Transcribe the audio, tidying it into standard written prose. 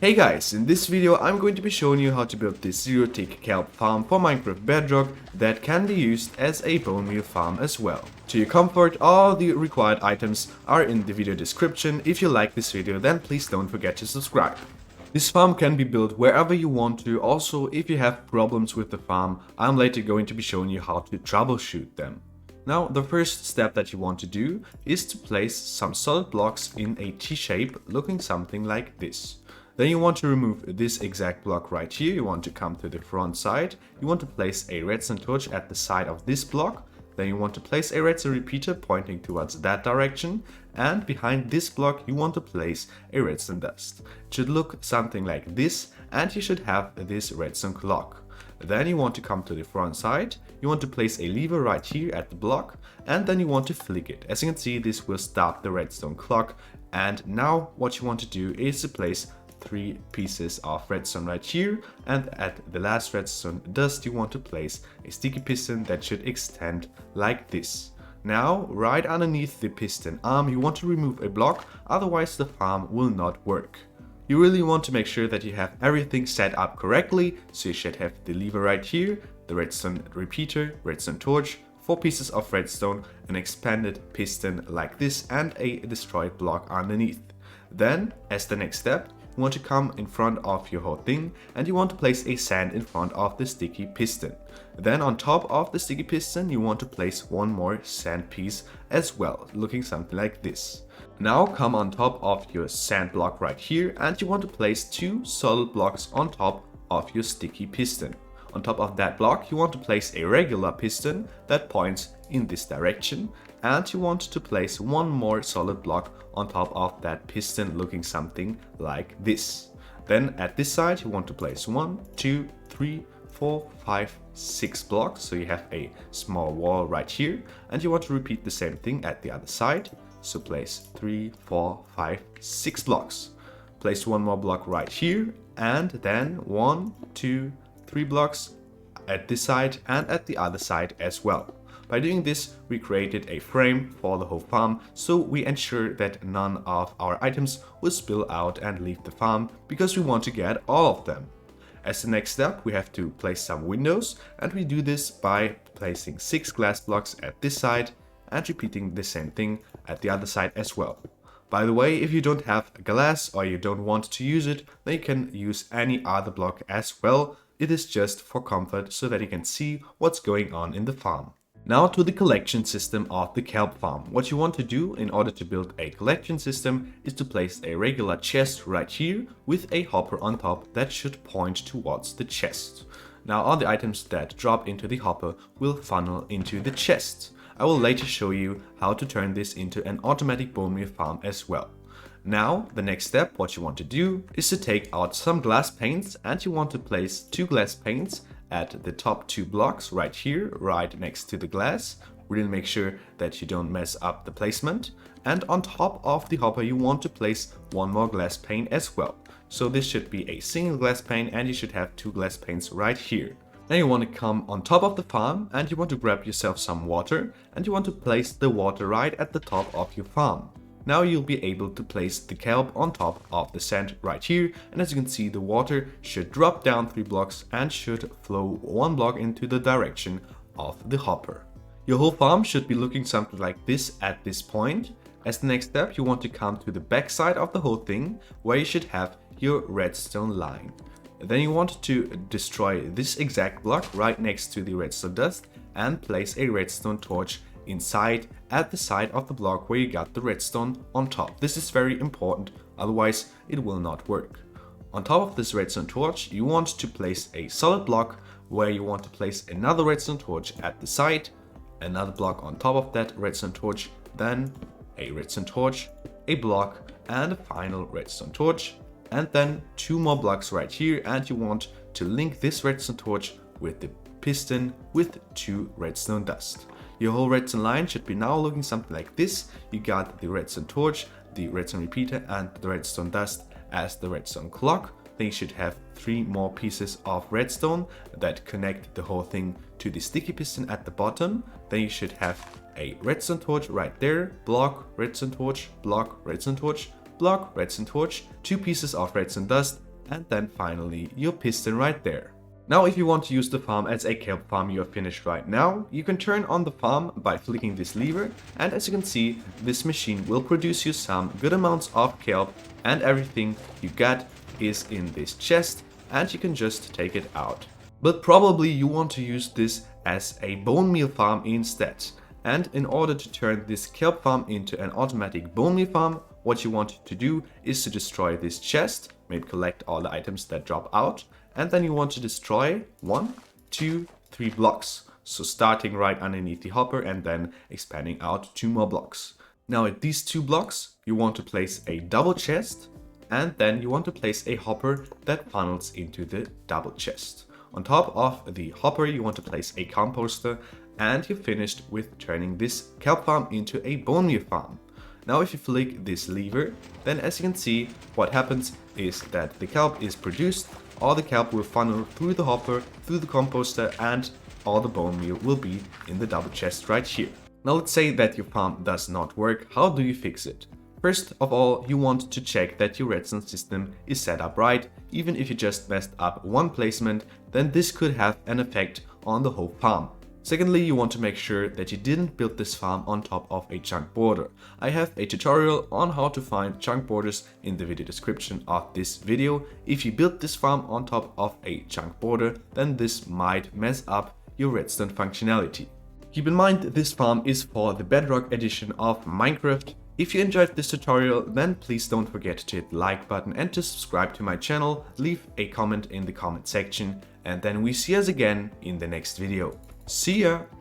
Hey guys, in this video I'm going to be showing you how to build this zero-tick kelp farm for Minecraft Bedrock that can be used as a bone meal farm as well. To your comfort, all the required items are in the video description. If you like this video, then please don't forget to subscribe. This farm can be built wherever you want to. Also, if you have problems with the farm, I'm later going to be showing you how to troubleshoot them. Now, the first step that you want to do is to place some solid blocks in a T-shape looking something like this. Then you want to remove this exact block right here. You want to come to the front side. You want to place a redstone torch at the side of this block. Then you want to place a redstone repeater pointing towards that direction. And behind this block, you want to place a redstone dust. It should look something like this, and you should have this redstone clock. Then you want to come to the front side. You want to place a lever right here at the block, and then you want to flick it. As you can see, this will stop the redstone clock. And now what you want to do is to place 3 pieces of redstone right here, and at the last redstone dust you want to place a sticky piston that should extend like this. Now, right underneath the piston arm you want to remove a block, otherwise the farm will not work. You really want to make sure that you have everything set up correctly, so you should have the lever right here, the redstone repeater, redstone torch, 4 pieces of redstone, an expanded piston like this, and a destroyed block underneath. Then, as the next step, you want to come in front of your whole thing and you want to place a sand in front of the sticky piston. Then on top of the sticky piston you want to place one more sand piece as well, looking something like this. Now come on top of your sand block right here and you want to place 2 solid blocks on top of your sticky piston. On top of that block you want to place a regular piston that points in this direction, and you want to place one more solid block on top of that piston looking something like this. Then at this side you want to place 1, 2, 3, 4, 5, 6 blocks, so you have a small wall right here, and you want to repeat the same thing at the other side. So place 3, 4, 5, 6 blocks. Place one more block right here, and then 1, 2, 3 blocks at this side and at the other side as well. By doing this, we created a frame for the whole farm, so we ensure that none of our items will spill out and leave the farm, because we want to get all of them. As the next step, we have to place some windows, and we do this by placing 6 glass blocks at this side and repeating the same thing at the other side as well. By the way, if you don't have glass or you don't want to use it, then you can use any other block as well. It is just for comfort, so that you can see what's going on in the farm. Now to the collection system of the kelp farm. What you want to do in order to build a collection system is to place a regular chest right here with a hopper on top that should point towards the chest. Now all the items that drop into the hopper will funnel into the chest. I will later show you how to turn this into an automatic bone meal farm as well. Now, the next step, what you want to do is to take out some glass panes, and you want to place 2 glass panes at the top 2 blocks right here, right next to the glass. Really make sure that you don't mess up the placement. And on top of the hopper you want to place one more glass pane as well. So this should be a single glass pane, and you should have 2 glass panes right here. Then you want to come on top of the farm and you want to grab yourself some water, and you want to place the water right at the top of your farm. Now you'll be able to place the kelp on top of the sand right here, and as you can see the water should drop down 3 blocks and should flow 1 block into the direction of the hopper. Your whole farm should be looking something like this at this point. As the next step you want to come to the back side of the whole thing, where you should have your redstone line. Then you want to destroy this exact block right next to the redstone dust and place a redstone torch inside at the side of the block where you got the redstone on top. This is very important, otherwise it will not work. On top of this redstone torch you want to place a solid block where you want to place another redstone torch at the side, another block on top of that redstone torch, then a redstone torch, a block, and a final redstone torch, and then 2 more blocks right here, and you want to link this redstone torch with the piston with 2 redstone dust. Your whole redstone line should be now looking something like this. You got the redstone torch, the redstone repeater, and the redstone dust as the redstone clock. Then you should have 3 more pieces of redstone that connect the whole thing to the sticky piston at the bottom. Then you should have a redstone torch right there, block, redstone torch, block, redstone torch, block, redstone torch, 2 pieces of redstone dust, and then finally your piston right there. Now if you want to use the farm as a kelp farm you have finished right now, you can turn on the farm by flicking this lever, and as you can see, this machine will produce you some good amounts of kelp, and everything you get is in this chest and you can just take it out. But probably you want to use this as a bone meal farm instead. And in order to turn this kelp farm into an automatic bone meal farm, what you want to do is to destroy this chest, maybe collect all the items that drop out, and then you want to destroy 1, 2, 3 blocks. So starting right underneath the hopper and then expanding out 2 more blocks. Now at these 2 blocks, you want to place a double chest, and then you want to place a hopper that funnels into the double chest. On top of the hopper, you want to place a composter, and you're finished with turning this kelp farm into a bone meal farm. Now if you flick this lever, then as you can see, what happens is that the kelp is produced, all the kelp will funnel through the hopper, through the composter, and all the bone meal will be in the double chest right here. Now let's say that your farm does not work, how do you fix it? First of all, you want to check that your redstone system is set up right. Even if you just messed up one placement, then this could have an effect on the whole farm. Secondly, you want to make sure that you didn't build this farm on top of a chunk border. I have a tutorial on how to find chunk borders in the video description of this video. If you build this farm on top of a chunk border, then this might mess up your redstone functionality. Keep in mind this farm is for the Bedrock edition of Minecraft. If you enjoyed this tutorial, then please don't forget to hit the like button and to subscribe to my channel, leave a comment in the comment section, and then we see us again in the next video. See ya!